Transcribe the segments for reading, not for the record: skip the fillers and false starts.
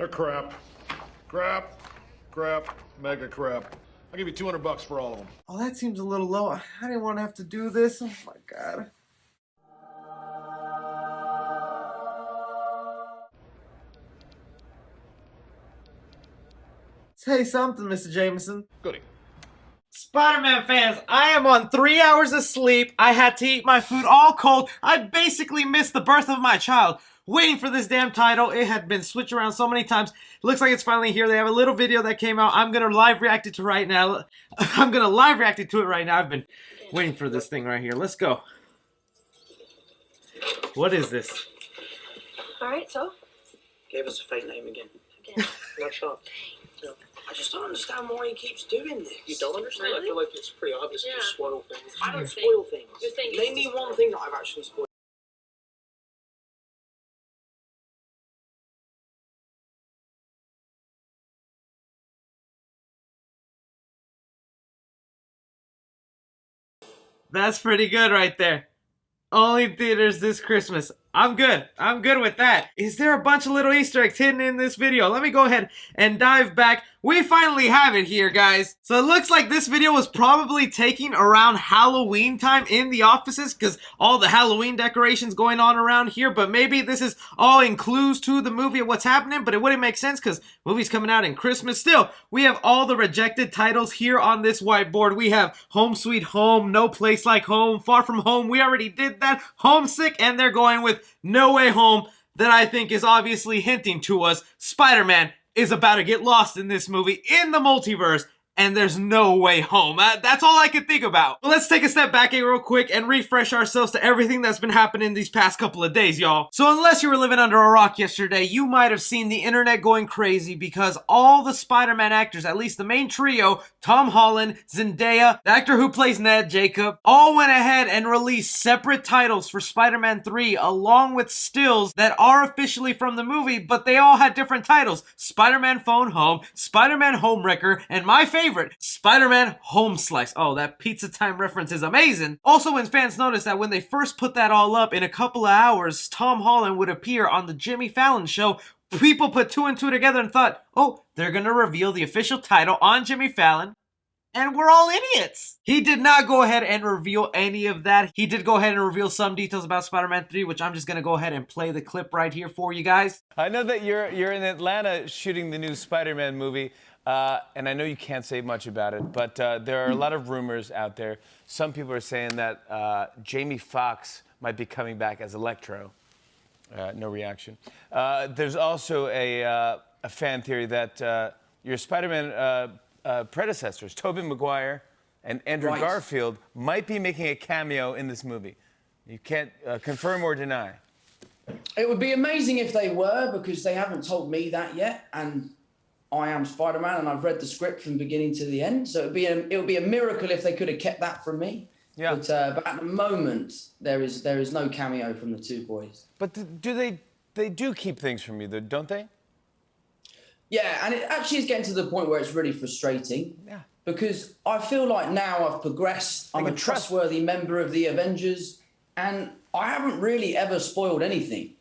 They're crap. Crap, mega crap. I'll give you $200 for all of them. Oh, that seems a little low. I didn't want to have to do this. Oh my god. Say something, Mr. Jameson. Goody. Spider-Man fans, I am on 3 hours of sleep. I had to eat my food all cold. I basically missed the birth of my child. Waiting for this damn title. It had been switched around so many times. It looks like it's finally here. They have a little video that came out. I'm gonna live react it to right now. I've been waiting for this thing right here. Let's go. What is this? Alright, so? Gave us a fake name again. Again. Not sure. Yeah. I just don't understand why he keeps doing this. You don't understand? Really? I feel like it's pretty obvious Yeah. to spoil things. I don't Thing. spoil things. Your thing Name is me to one spoil. thing that I've actually spoiled. That's pretty good right there. Only in theaters this Christmas. I'm good. I'm good with that. Is there a bunch of little Easter eggs hidden in this video? Let me go ahead and dive back. We finally have it here, guys. So it looks like this video was probably taking around Halloween time in the offices because all the Halloween decorations going on around here. But maybe this is all in clues to the movie of what's happening, but it wouldn't make sense because movie's coming out in Christmas. Still, we have all the rejected titles here on this whiteboard. We have Home Sweet Home, No Place Like Home, Far From Home. We already did that. Homesick, and they're going with No Way Home, that I think is obviously hinting to us Spider-Man is about to get lost in this movie in the multiverse, and there's no way home. That's all I could think about. But let's take a step back here real quick and refresh ourselves to everything that's been happening these past couple of days, y'all. So unless you were living under a rock yesterday, you might have seen the internet going crazy because all the Spider-Man actors, at least the main trio, Tom Holland, Zendaya, the actor who plays Ned, Jacob, all went ahead and released separate titles for Spider-Man 3 along with stills that are officially from the movie, but they all had different titles. Spider-Man Phone Home, Spider-Man Homewrecker, and my favorite, Spider-Man Home Slice. Oh, that Pizza Time reference is amazing. Also, when fans noticed that when they first put that all up, in a couple of hours, Tom Holland would appear on the Jimmy Fallon show, people put two and two together and thought, oh, they're gonna reveal the official title on Jimmy Fallon. And we're all idiots. He did not go ahead and reveal any of that. He did go ahead and reveal some details about Spider-Man 3, which I'm just going to go ahead and play the clip right here for you guys. I know that you're in Atlanta shooting the new Spider-Man movie, and I know you can't say much about it, but there are a lot of rumors out there. Some people are saying that Jamie Foxx might be coming back as Electro. No reaction. There's also a fan theory that your Spider-Man predecessors, Tobey Maguire and Andrew Garfield, might be making a cameo in this movie. You can't confirm or deny. It would be amazing if they were, because they haven't told me that yet, and I am Spider-Man, and I've read the script from beginning to the end. So it would be a miracle if they could have kept that from me. Yeah. But at the moment, there is no cameo from the two boys. But they do keep things from you, though, don't they? Yeah, and it actually is getting to the point where it's really frustrating. Yeah. Because I feel like now I've progressed. I'm a trustworthy member of the Avengers, and I haven't really ever spoiled anything.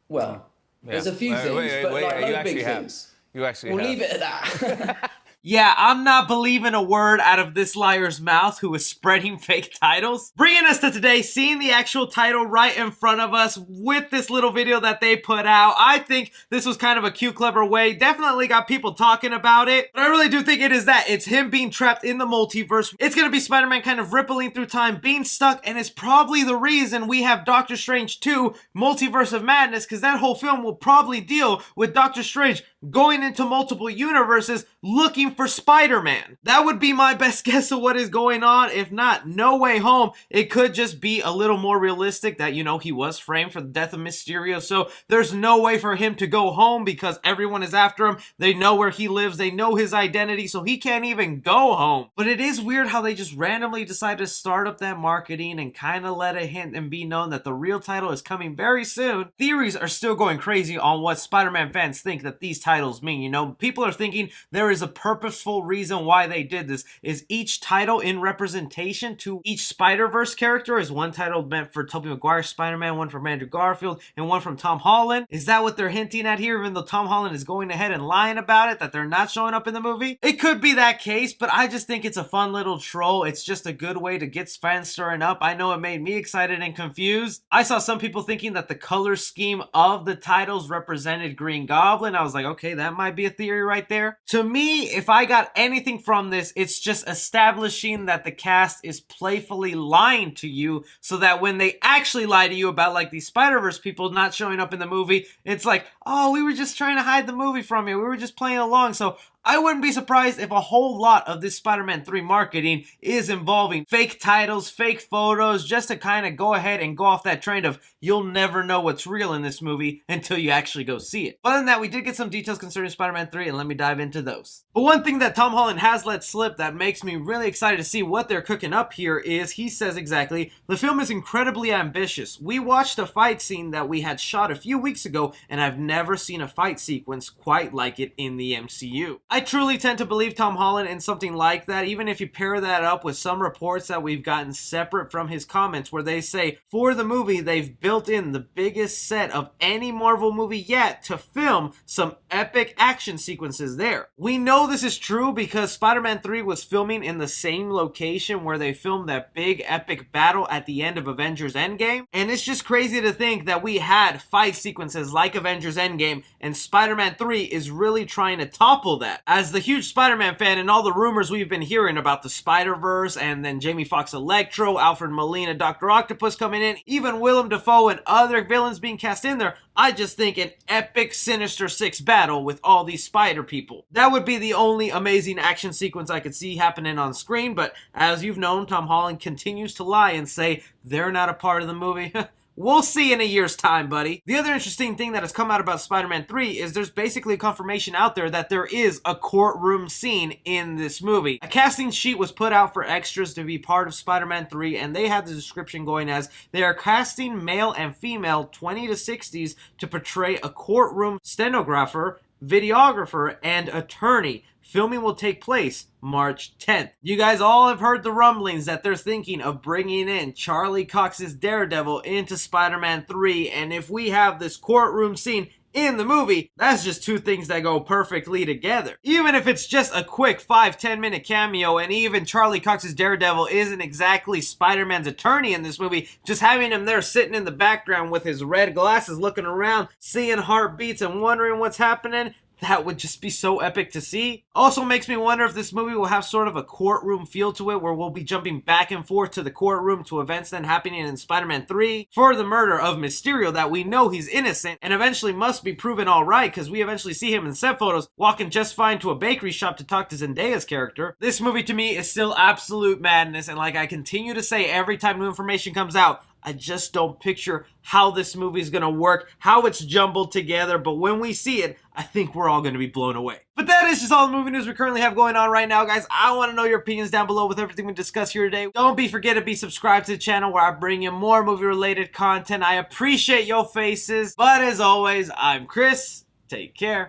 Well, there's a few things, but like no big things. You actually have. We'll leave it at that. Yeah, I'm not believing a word out of this liar's mouth who is spreading fake titles. Bringing us to today, seeing the actual title right in front of us with this little video that they put out. I think this was kind of a cute, clever way. Definitely got people talking about it. But I really do think it is that. It's him being trapped in the multiverse. It's going to be Spider-Man kind of rippling through time, being stuck, and it's probably the reason we have Doctor Strange 2, Multiverse of Madness, because that whole film will probably deal with Doctor Strange going into multiple universes looking for Spider-Man. That would be my best guess of what is going on. If not, No Way Home, it could just be a little more realistic that, you know, he was framed for the death of Mysterio, so there's no way for him to go home because everyone is after him. They know where he lives, they know his identity, so he can't even go home. But it is weird how they just randomly decided to start up that marketing and kind of let it hint and be known that the real title is coming very soon. Theories are still going crazy on what Spider-Man fans think that these titles mean. You know, people are thinking there is a purpose purposeful reason why they did this is each title in representation to each Spider-Verse character is one title meant for Tobey Maguire's Spider-Man, one from Andrew Garfield, and one from Tom Holland. Is that what they're hinting at here, even though Tom Holland is going ahead and lying about it, that they're not showing up in the movie? It could be that case, but I just think it's a fun little troll. It's just a good way to get fans stirring up. I know it made me excited and confused. I saw some people thinking that the color scheme of the titles represented Green Goblin. I was like, okay, that might be a theory right there. To me, if I got anything from this, it's just establishing that the cast is playfully lying to you so that when they actually lie to you about like these Spider-Verse people not showing up in the movie, it's like, oh, we were just trying to hide the movie from you. We were just playing along. So I wouldn't be surprised if a whole lot of this Spider-Man 3 marketing is involving fake titles, fake photos, just to kind of go ahead and go off that trend of you'll never know what's real in this movie until you actually go see it. Other than that, we did get some details concerning Spider-Man 3, and let me dive into those. But one thing that Tom Holland has let slip that makes me really excited to see what they're cooking up here is, he says exactly, the film is incredibly ambitious. We watched a fight scene that we had shot a few weeks ago, and I've never seen a fight sequence quite like it in the MCU. I truly tend to believe Tom Holland in something like that, even if you pair that up with some reports that we've gotten separate from his comments where they say for the movie they've built in the biggest set of any Marvel movie yet to film some epic action sequences there. We know this is true because Spider-Man 3 was filming in the same location where they filmed that big epic battle at the end of Avengers Endgame, and it's just crazy to think that we had fight sequences like Avengers Endgame, and Spider-Man 3 is really trying to topple that. As the huge Spider-Man fan and all the rumors we've been hearing about the Spider-Verse and then Jamie Foxx Electro, Alfred Molina, Dr. Octopus coming in, even Willem Dafoe and other villains being cast in there, I just think an epic Sinister Six battle with all these spider people. That would be the only amazing action sequence I could see happening on screen, but as you've known, Tom Holland continues to lie and say they're not a part of the movie. We'll see in a year's time, buddy. The other interesting thing that has come out about Spider-Man 3 is there's basically confirmation out there that there is a courtroom scene in this movie. A casting sheet was put out for extras to be part of Spider-Man 3, and they had the description going as they are casting male and female 20 to 60s to portray a courtroom stenographer, videographer, and attorney. Filming will take place March 10th. You guys all have heard the rumblings that they're thinking of bringing in Charlie Cox's Daredevil into Spider-Man 3, and if we have this courtroom scene in the movie, that's just two things that go perfectly together. Even if it's just a quick 5-10 minute cameo, and even Charlie Cox's Daredevil isn't exactly Spider-Man's attorney in this movie, just having him there sitting in the background with his red glasses looking around, seeing heartbeats and wondering what's happening, that would just be so epic to see. Also makes me wonder if this movie will have sort of a courtroom feel to it, where we'll be jumping back and forth to the courtroom to events then happening in Spider-Man 3 for the murder of Mysterio that we know he's innocent and eventually must be proven alright, because we eventually see him in set photos walking just fine to a bakery shop to talk to Zendaya's character. This movie to me is still absolute madness, and like I continue to say every time new information comes out, I just don't picture how this movie is going to work, how it's jumbled together, but when we see it, I think we're all going to be blown away. But that is just all the movie news we currently have going on right now, guys. I want to know your opinions down below with everything we discussed here today. Don't forget to be subscribed to the channel where I bring you more movie-related content. I appreciate your faces, but as always, I'm Chris. Take care.